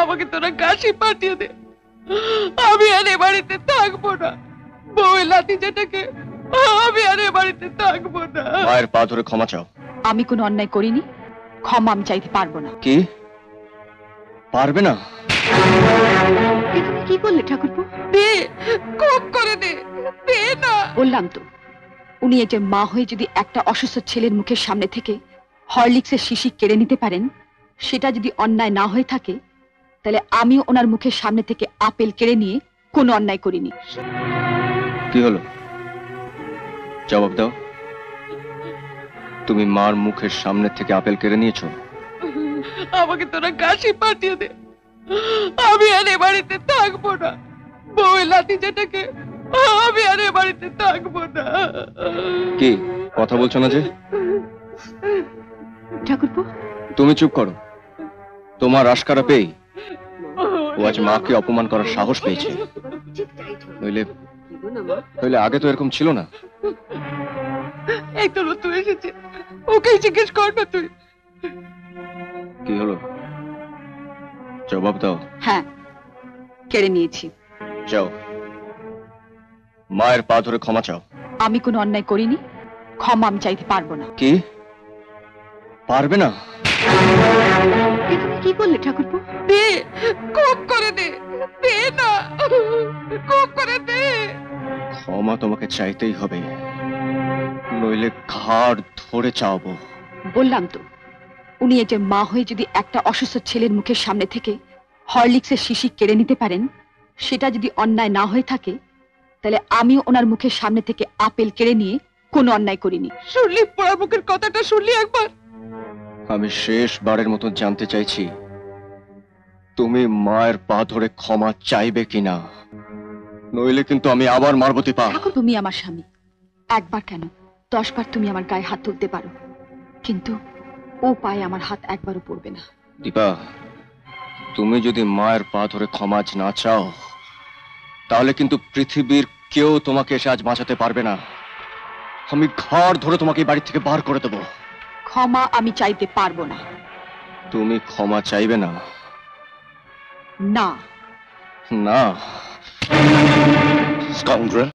আমাকে তোরা কাশি পাঠিয়ে দে, আমি আর এ বাড়িতে থাকবো না। বউয়ের লাঠি যেটাকে, আমি আর এ বাড়িতে থাকবো না। মায়ের পা ধরে ক্ষমা চাও। আমি কোনো অন্যায় করিনি, ক্ষমা আমি চাইতে পারবো না। কি পারবে না? এ তুমি কি করলে ঠাকুরপো? দে, খুব করে দে, দে না। বললাম তো, উনি এই যে মা হয়ে যদি একটা অসুস্থ ছেলের মুখের সামনে থেকে হরলিক্সের শিশি কেড়ে নিতে পারেন, সেটা যদি অন্যায় না হয়ে থাকে, তাহলে আমিও ওনার মুখের সামনে থেকে আপেল কেড়ে নিয়ে কোনো অন্যায় করিনি। কি হলো, জবাব দাও। তুমি মার মুখের সামনে থেকে আপেল কেড়ে নিয়েছো? আমাকে তোরা কাশি পাঠিয়ে দে, আমি আর এ বাড়িতে থাকবো না। বউয়ের লাঠি যেটাকে, আমি আর এ বাড়িতে থাকবো না। কি কথা বলছো না যে? ঠাকুরপো, তুমি চুপ করো। তোমার আশকারা পেয়ে ও আজ মাকে অপমান করার সাহস পেয়েছে। নইলে আগে তো এরকম ছিল না। এই তো নতুন এসেছে, ওকেই জিজ্ঞেস কর না তুই। কি হলো, জবাব দাও। হ্যাঁ, কেড়ে নিয়েছি। যাও, মায়ের পা ধরে ক্ষমা চাও। আমি কোনো অন্যায় করিনি, ক্ষমা আমি চাইতে পারবো না। কি পারবে না? এ তুমি কি করলে ঠাকুরপো? দে, খুব করে দে, দে না, খুব করে দে। ক্ষমা তোমাকে চাইতেই হবে, নইলে ঘাড় ধরে চাওবো। বললাম তো, উনি এই যে মা হয়ে যদি একটা অসুস্থ ছেলের মুখের সামনে থেকে হরলিক্সের শিশি কেড়ে নিতে পারেন, সেটা যদি অন্যায় না হয়ে থাকে, তাহলে আমিও ওনার মুখের সামনে থেকে আপেল কেড়ে নিয়ে কোনো অন্যায় করিনি। শুনলি পোড়া মুখের কথাটা, শুনলি একবার? আমি শেষবারের মতো জানতে চাইছি, তুমি মায়ের পা ধরে ক্ষমা চাইবে কিনা, নইলে কিন্তু আমি আবার মারবতি পা। ঠাকুর, তুমি আমার স্বামী, একবার কেন 10 বার তুমি আমার গায়ে হাত তুলতে পারো, কিন্তু ও পায়ে আমার হাত একবারও পড়বে না। দীপা, তুমি যদি মায়ের পা ধরে ক্ষমা আজ না চাও, তাহলে কিন্তু পৃথিবীর কেউ তোমাকে এসে আজ বাঁচাতে পারবে না। আমি ঘাড় ধরে তোমাকে এই বাড়ি থেকে বার করে দেবো। ক্ষমা আমি চাইতে পারবো না। তুমি ক্ষমা চাইবে না? না। না। স্কাউন্ড্রেল।